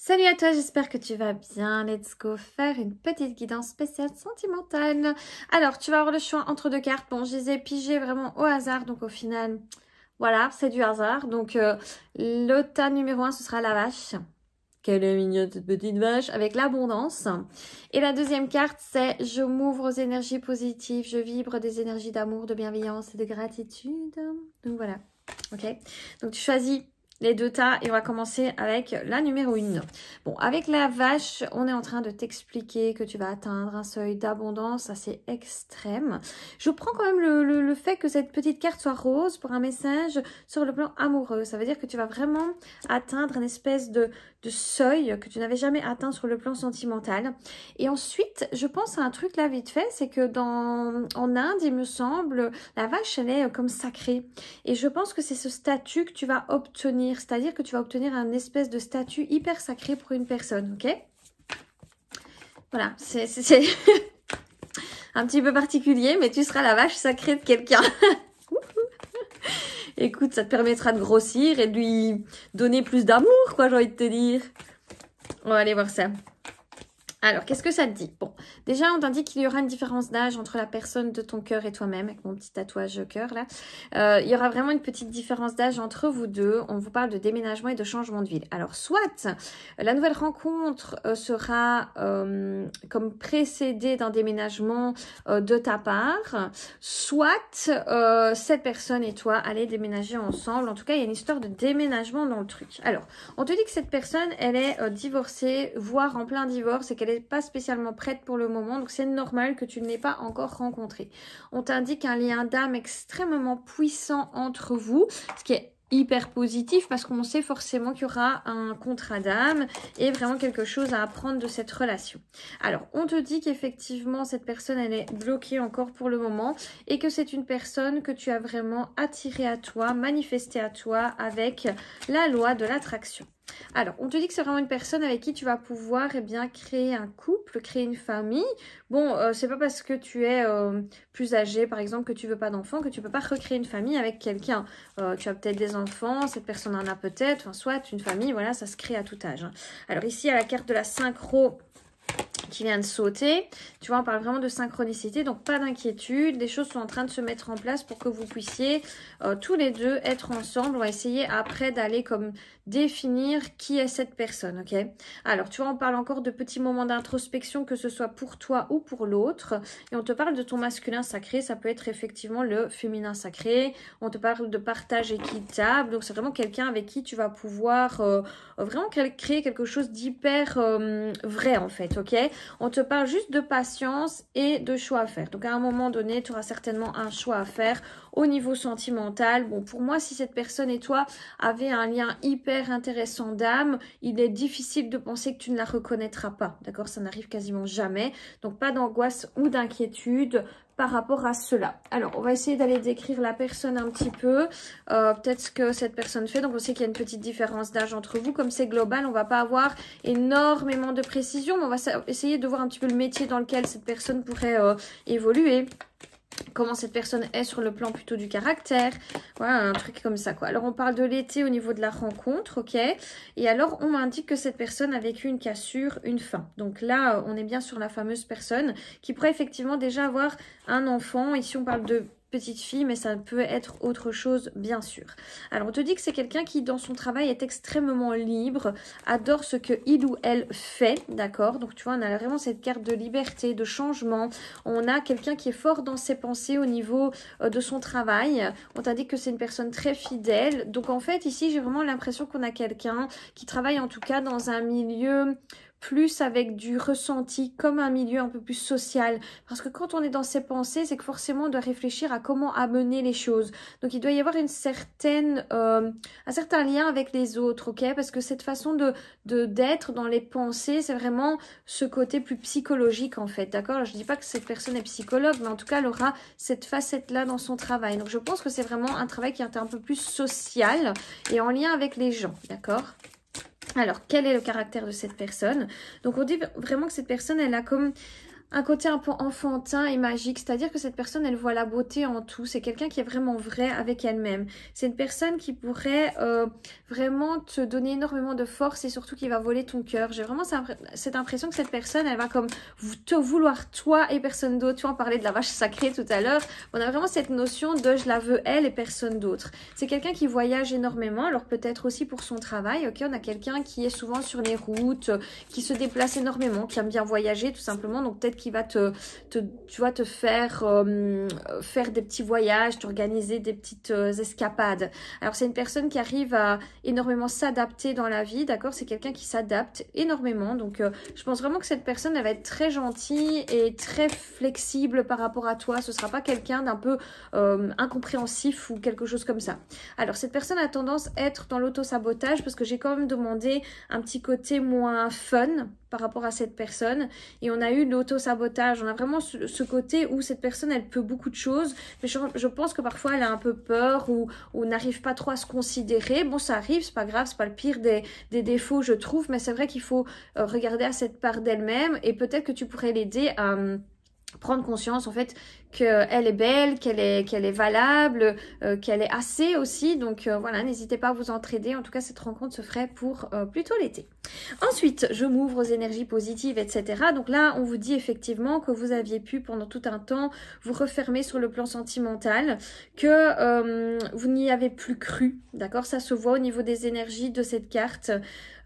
Salut à toi, j'espère que tu vas bien. Let's go faire une petite guidance spéciale sentimentale. Alors, tu vas avoir le choix entre deux cartes. Bon, je les ai pigées vraiment au hasard, donc au final, voilà, c'est du hasard. Donc, le tas numéro 1, ce sera la vache. Quelle est mignonne cette petite vache, avec l'abondance. Et la deuxième carte, c'est je m'ouvre aux énergies positives, je vibre des énergies d'amour, de bienveillance et de gratitude. Donc voilà, ok. Donc tu choisis les deux tas et on va commencer avec la numéro 1. Bon, avec la vache, on est en train de t'expliquer que tu vas atteindre un seuil d'abondance assez extrême. Je prends quand même le fait que cette petite carte soit rose pour un message sur le plan amoureux. Ça veut dire que tu vas vraiment atteindre une espèce de seuil que tu n'avais jamais atteint sur le plan sentimental. Et ensuite, je pense à un truc là vite fait, c'est que en Inde, il me semble, la vache, elle est comme sacrée. Et je pense que c'est ce statut que tu vas obtenir, c'est-à-dire que tu vas obtenir un espèce de statut hyper sacré pour une personne, ok? Voilà, c'est un petit peu particulier, mais tu seras la vache sacrée de quelqu'un. Écoute, ça te permettra de grossir et de lui donner plus d'amour, quoi, j'ai envie de te dire. On va aller voir ça. Alors, qu'est-ce que ça te dit? Bon, déjà, on t'indique qu'il y aura une différence d'âge entre la personne de ton cœur et toi-même, avec mon petit tatouage cœur, là. Il y aura vraiment une petite différence d'âge entre vous deux. On vous parle de déménagement et de changement de ville. Alors, soit la nouvelle rencontre sera comme précédée d'un déménagement de ta part, soit cette personne et toi allez déménager ensemble. En tout cas, il y a une histoire de déménagement dans le truc. Alors, on te dit que cette personne, elle est divorcée, voire en plein divorce, et qu'elle n'est pas spécialement prête pour le moment. Donc, c'est normal que tu ne l'aies pas encore rencontré. On t'indique un lien d'âme extrêmement puissant entre vous, ce qui est hyper positif parce qu'on sait forcément qu'il y aura un contrat d'âme et vraiment quelque chose à apprendre de cette relation. Alors, on te dit qu'effectivement, cette personne, elle est bloquée encore pour le moment et que c'est une personne que tu as vraiment attirée à toi, manifestée à toi avec la loi de l'attraction. Alors, on te dit que c'est vraiment une personne avec qui tu vas pouvoir créer un couple, créer une famille. Bon, c'est pas parce que tu es plus âgé, par exemple, que tu veux pas d'enfants, que tu peux pas recréer une famille avec quelqu'un. Tu as peut-être des enfants, cette personne en a peut-être, enfin, soit une famille, voilà, ça se crée à tout âge. Alors ici, à la carte de la synchro qui vient de sauter, tu vois, on parle vraiment de synchronicité, donc pas d'inquiétude, les choses sont en train de se mettre en place pour que vous puissiez tous les deux être ensemble. On va essayer après d'aller comme définir qui est cette personne, ok? Alors, tu vois, on parle encore de petits moments d'introspection, que ce soit pour toi ou pour l'autre, et on te parle de ton masculin sacré, ça peut être effectivement le féminin sacré, on te parle de partage équitable, donc c'est vraiment quelqu'un avec qui tu vas pouvoir vraiment créer quelque chose d'hyper vrai en fait, ok? On te parle juste de patience et de choix à faire. Donc à un moment donné, tu auras certainement un choix à faire au niveau sentimental. Bon, pour moi, si cette personne et toi avez un lien hyper intéressant d'âme, il est difficile de penser que tu ne la reconnaîtras pas. D'accord? Ça n'arrive quasiment jamais. Donc pas d'angoisse ou d'inquiétude par rapport à cela. Alors, on va essayer d'aller décrire la personne un petit peu, peut-être ce que cette personne fait. Donc, on sait qu'il y a une petite différence d'âge entre vous. Comme c'est global, on va pas avoir énormément de précision, mais on va essayer de voir un petit peu le métier dans lequel cette personne pourrait évoluer. Comment cette personne est sur le plan plutôt du caractère. Voilà, un truc comme ça, quoi. Alors, on parle de l'été au niveau de la rencontre, ok? Et alors, on m'indique que cette personne a vécu une cassure, une fin. Donc là, on est bien sur la fameuse personne qui pourrait effectivement déjà avoir un enfant. Ici, on parle de petite fille, mais ça peut être autre chose, bien sûr. Alors, on te dit que c'est quelqu'un qui, dans son travail, est extrêmement libre, adore ce que il ou elle fait, d'accord? Donc, tu vois, on a vraiment cette carte de liberté, de changement. On a quelqu'un qui est fort dans ses pensées au niveau de son travail. On t'a dit que c'est une personne très fidèle. Donc, en fait, ici, j'ai vraiment l'impression qu'on a quelqu'un qui travaille, en tout cas, dans un milieu plus avec du ressenti, comme un milieu un peu plus social. Parce que quand on est dans ses pensées, c'est que forcément on doit réfléchir à comment amener les choses. Donc il doit y avoir un certain lien avec les autres, ok? Parce que cette façon d'être dans les pensées, c'est vraiment ce côté plus psychologique en fait, d'accord? Je dis pas que cette personne est psychologue, mais en tout cas elle aura cette facette-là dans son travail. Donc je pense que c'est vraiment un travail qui est un peu plus social et en lien avec les gens, d'accord? Alors, quel est le caractère de cette personne? Donc, on dit vraiment que cette personne, elle a comme un côté un peu enfantin et magique, c'est-à-dire que cette personne, elle voit la beauté en tout. C'est quelqu'un qui est vraiment vrai avec elle-même. C'est une personne qui pourrait vraiment te donner énormément de force et surtout qui va voler ton cœur. J'ai vraiment cette impression que cette personne, elle va comme te vouloir toi et personne d'autre. Tu vois, on parlait de la vache sacrée tout à l'heure. On a vraiment cette notion de je la veux elle et personne d'autre. C'est quelqu'un qui voyage énormément, alors peut-être aussi pour son travail. Ok, on a quelqu'un qui est souvent sur les routes, qui se déplace énormément, qui aime bien voyager tout simplement. Donc peut-être qui va tu vois, te faire faire des petits voyages, t'organiser des petites escapades. Alors c'est une personne qui arrive à énormément s'adapter dans la vie, d'accord? C'est quelqu'un qui s'adapte énormément. Donc je pense vraiment que cette personne, elle va être très gentille et très flexible par rapport à toi. Ce sera pas quelqu'un d'un peu incompréhensif ou quelque chose comme ça. Alors cette personne a tendance à être dans l'auto-sabotage parce que j'ai quand même demandé un petit côté moins fun par rapport à cette personne et on a eu l'auto-sabotage, on a vraiment ce côté où cette personne elle peut beaucoup de choses mais je pense que parfois elle a un peu peur ou n'arrive pas trop à se considérer. Bon, ça arrive, c'est pas grave, c'est pas le pire des défauts je trouve, mais c'est vrai qu'il faut regarder à cette part d'elle-même et peut-être que tu pourrais l'aider à prendre conscience en fait qu'elle est belle, qu'elle est valable, qu'elle est assez aussi. Donc voilà, n'hésitez pas à vous entraider. En tout cas, cette rencontre se ferait pour plutôt l'été. Ensuite, je m'ouvre aux énergies positives, etc. Donc là, on vous dit effectivement que vous aviez pu pendant tout un temps vous refermer sur le plan sentimental, que vous n'y avez plus cru, d'accord? Ça se voit au niveau des énergies de cette carte,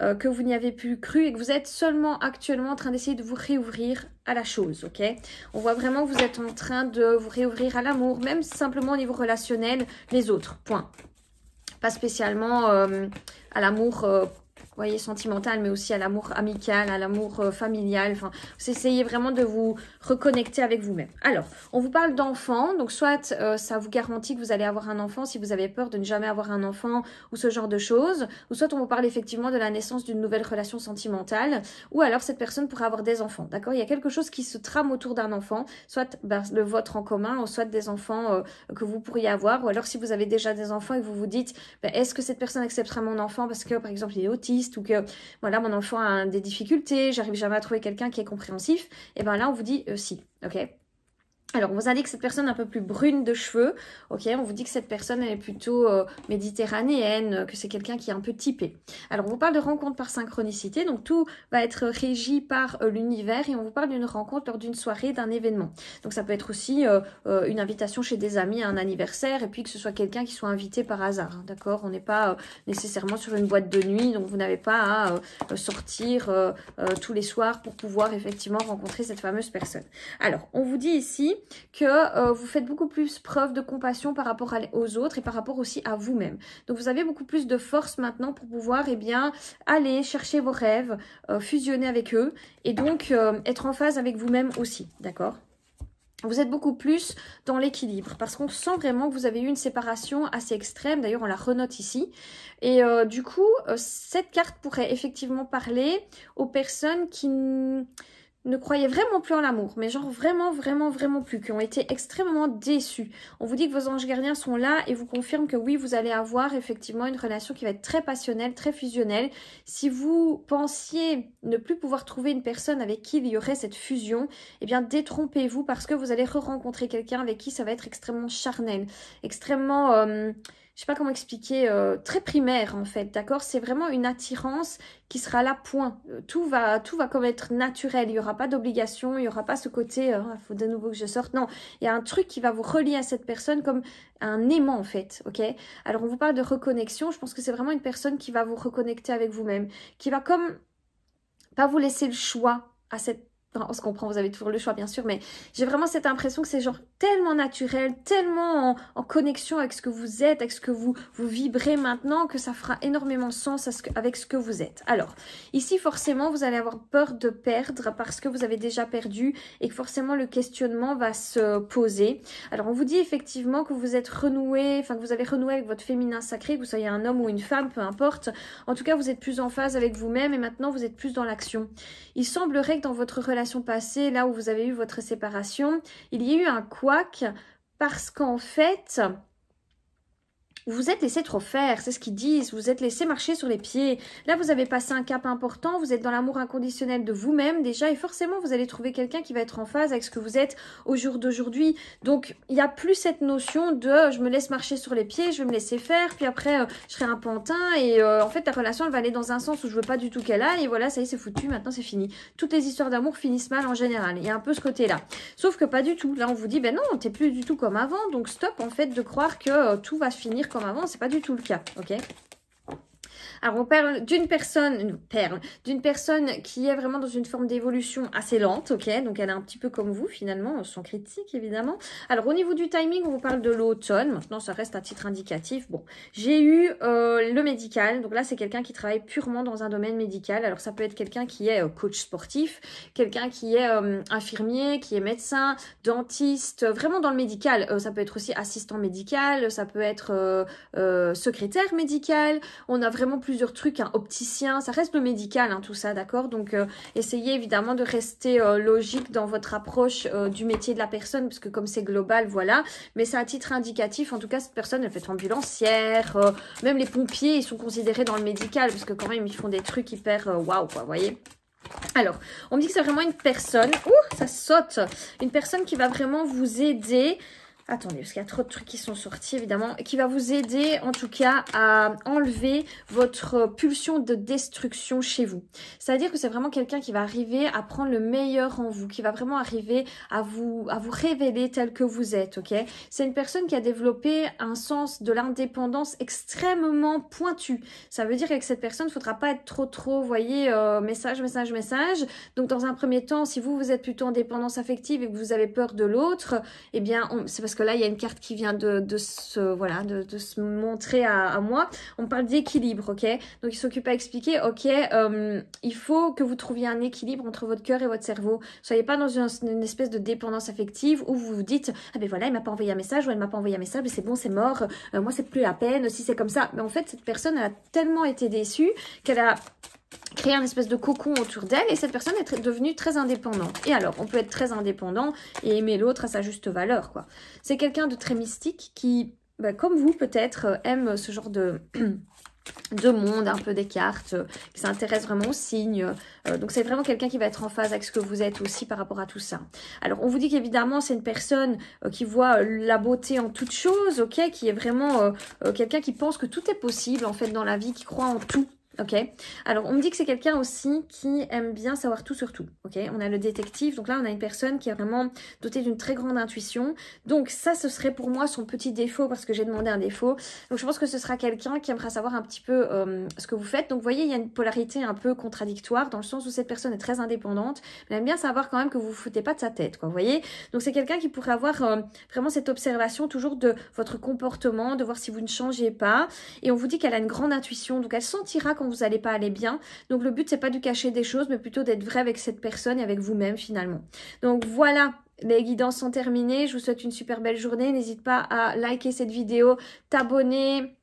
que vous n'y avez plus cru et que vous êtes seulement actuellement en train d'essayer de vous réouvrir à la chose, ok? On voit vraiment que vous êtes en train de vous réouvrir à l'amour, même simplement au niveau relationnel, les autres, point. Pas spécialement à l'amour, vous voyez, sentimental, mais aussi à l'amour amical, à l'amour familial. Enfin, vous essayez vraiment de vous reconnecter avec vous-même. Alors, on vous parle d'enfants, donc soit ça vous garantit que vous allez avoir un enfant si vous avez peur de ne jamais avoir un enfant ou ce genre de choses, ou soit on vous parle effectivement de la naissance d'une nouvelle relation sentimentale, ou alors cette personne pourrait avoir des enfants, d'accord? Il y a quelque chose qui se trame autour d'un enfant, soit le vôtre en commun, ou soit des enfants que vous pourriez avoir, ou alors si vous avez déjà des enfants et que vous vous dites, est-ce que cette personne acceptera mon enfant parce que par exemple il est autiste, ou que voilà, mon enfant a des difficultés, j'arrive jamais à trouver quelqu'un qui est compréhensif, et bien là on vous dit si, ok? Alors, on vous indique que cette personne est un peu plus brune de cheveux, ok? On vous dit que cette personne elle est plutôt méditerranéenne, que c'est quelqu'un qui est un peu typé. Alors, on vous parle de rencontre par synchronicité, donc tout va être régi par l'univers et on vous parle d'une rencontre lors d'une soirée, d'un événement. Donc, ça peut être aussi une invitation chez des amis à un anniversaire et puis que ce soit quelqu'un qui soit invité par hasard, hein, d'accord? On n'est pas nécessairement sur une boîte de nuit, donc vous n'avez pas à sortir tous les soirs pour pouvoir effectivement rencontrer cette fameuse personne. Alors, on vous dit ici que vous faites beaucoup plus preuve de compassion par rapport aux autres et par rapport aussi à vous-même. Donc vous avez beaucoup plus de force maintenant pour pouvoir aller chercher vos rêves, fusionner avec eux et donc être en phase avec vous-même aussi, d'accord? Vous êtes beaucoup plus dans l'équilibre parce qu'on sent vraiment que vous avez eu une séparation assez extrême. D'ailleurs, on la renote ici. Et du coup, cette carte pourrait effectivement parler aux personnes qui ne croyaient vraiment plus en l'amour, mais genre vraiment, vraiment, vraiment plus, qui ont été extrêmement déçus. On vous dit que vos anges gardiens sont là et vous confirment que oui, vous allez avoir effectivement une relation qui va être très passionnelle, très fusionnelle. Si vous pensiez ne plus pouvoir trouver une personne avec qui il y aurait cette fusion, eh bien détrompez-vous parce que vous allez re-rencontrer quelqu'un avec qui ça va être extrêmement charnel, extrêmement... je sais pas comment expliquer, très primaire en fait, d'accord? C'est vraiment une attirance qui sera là, point. Tout va comme être naturel, il n'y aura pas d'obligation, il n'y aura pas ce côté, il faut de nouveau que je sorte. Non, il y a un truc qui va vous relier à cette personne comme un aimant en fait, ok? Alors on vous parle de reconnexion, je pense que c'est vraiment une personne qui va vous reconnecter avec vous-même, qui va comme pas vous laisser le choix à cette... On se comprend, vous avez toujours le choix bien sûr, mais j'ai vraiment cette impression que c'est genre tellement naturel, tellement en connexion avec ce que vous êtes, avec ce que vous vibrez maintenant, que ça fera énormément sens avec ce que vous êtes. Alors, ici forcément, vous allez avoir peur de perdre parce que vous avez déjà perdu et que forcément le questionnement va se poser. Alors, on vous dit effectivement que vous êtes renoué, enfin que vous avez renoué avec votre féminin sacré, que vous soyez un homme ou une femme, peu importe. En tout cas, vous êtes plus en phase avec vous-même et maintenant vous êtes plus dans l'action. Il semblerait que dans votre relation passée, là où vous avez eu votre séparation, il y a eu un couac parce qu'en fait, vous vous êtes laissé trop faire, c'est ce qu'ils disent, vous vous êtes laissé marcher sur les pieds. Là, vous avez passé un cap important, vous êtes dans l'amour inconditionnel de vous-même déjà, et forcément, vous allez trouver quelqu'un qui va être en phase avec ce que vous êtes au jour d'aujourd'hui. Donc, il n'y a plus cette notion de je me laisse marcher sur les pieds, je vais me laisser faire, puis après, je serai un pantin, et en fait, ta relation, elle va aller dans un sens où je veux pas du tout qu'elle aille, et voilà, ça y est, c'est foutu, maintenant c'est fini. Toutes les histoires d'amour finissent mal en général, il y a un peu ce côté-là. Sauf que pas du tout, là, on vous dit, ben non, t'es plus du tout comme avant, donc stop, en fait, de croire que tout va se finir comme avant, c'est pas du tout le cas, ok? Alors, on parle d'une personne, d'une personne qui est vraiment dans une forme d'évolution assez lente, ok? Donc, elle est un petit peu comme vous, finalement, sans critique, évidemment. Alors, au niveau du timing, on vous parle de l'automne. Maintenant, ça reste à titre indicatif. Bon, j'ai eu le médical. Donc là, c'est quelqu'un qui travaille purement dans un domaine médical. Alors, ça peut être quelqu'un qui est coach sportif, quelqu'un qui est infirmier, qui est médecin, dentiste, vraiment dans le médical. Ça peut être aussi assistant médical, ça peut être secrétaire médical. On a vraiment plusieurs trucs, un opticien, ça reste le médical, hein, tout ça, d'accord? Donc, essayez évidemment de rester logique dans votre approche du métier de la personne, parce que comme c'est global, voilà. Mais c'est à titre indicatif, en tout cas, cette personne, elle fait ambulancière, même les pompiers, ils sont considérés dans le médical, parce que quand même, ils font des trucs hyper waouh, quoi, vous voyez? Alors, on me dit que c'est vraiment une personne, ouh, ça saute, une personne qui va vraiment vous aider. Attendez, parce qu'il y a trop de trucs qui sont sortis, évidemment, qui va vous aider, en tout cas, à enlever votre pulsion de destruction chez vous. C'est-à-dire que c'est vraiment quelqu'un qui va arriver à prendre le meilleur en vous, qui va vraiment arriver à vous révéler tel que vous êtes, ok? C'est une personne qui a développé un sens de l'indépendance extrêmement pointu. Ça veut dire qu'avec cette personne, il ne faudra pas être trop, vous voyez, message. Donc, dans un premier temps, si vous êtes plutôt en dépendance affective et que vous avez peur de l'autre, eh bien, c'est parce que là, il y a une carte qui vient de se montrer à moi. On parle d'équilibre, ok? Donc, il s'occupe à expliquer, ok, il faut que vous trouviez un équilibre entre votre cœur et votre cerveau. Soyez pas dans une espèce de dépendance affective où vous vous dites, ah ben voilà, il m'a pas envoyé un message ou elle m'a pas envoyé un message, mais c'est bon, c'est mort, moi, c'est plus la peine, si c'est comme ça. Mais en fait, cette personne, elle a tellement été déçue qu'elle a créer un espèce de cocon autour d'elle et cette personne est devenue très indépendante. Et alors, on peut être très indépendant et aimer l'autre à sa juste valeur, quoi. C'est quelqu'un de très mystique qui, bah, comme vous peut-être, aime ce genre de monde, un peu des cartes, qui s'intéresse vraiment aux signes. Donc, c'est vraiment quelqu'un qui va être en phase avec ce que vous êtes aussi par rapport à tout ça. Alors, on vous dit qu'évidemment, c'est une personne qui voit la beauté en toute chose, ok, qui est vraiment quelqu'un qui pense que tout est possible, en fait, dans la vie, qui croit en tout. Ok, alors on me dit que c'est quelqu'un aussi qui aime bien savoir tout sur tout. Ok, on a le détective, donc là on a une personne qui est vraiment dotée d'une très grande intuition. Donc ça, ce serait pour moi son petit défaut parce que j'ai demandé un défaut. Donc je pense que ce sera quelqu'un qui aimera savoir un petit peu ce que vous faites. Donc vous voyez, il y a une polarité un peu contradictoire dans le sens où cette personne est très indépendante, mais elle aime bien savoir quand même que vous vous foutez pas de sa tête, quoi. Vous voyez, donc c'est quelqu'un qui pourrait avoir vraiment cette observation toujours de votre comportement, de voir si vous ne changez pas. Et on vous dit qu'elle a une grande intuition, donc elle sentira quand vous n'allez pas aller bien. Donc le but, c'est pas de cacher des choses, mais plutôt d'être vrai avec cette personne et avec vous-même finalement. Donc voilà, les guidances sont terminées. Je vous souhaite une super belle journée. N'hésite pas à liker cette vidéo, t'abonner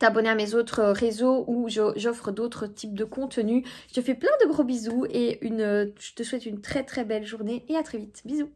à mes autres réseaux où j'offre d'autres types de contenus. Je te fais plein de gros bisous et je te souhaite une très très belle journée et à très vite. Bisous.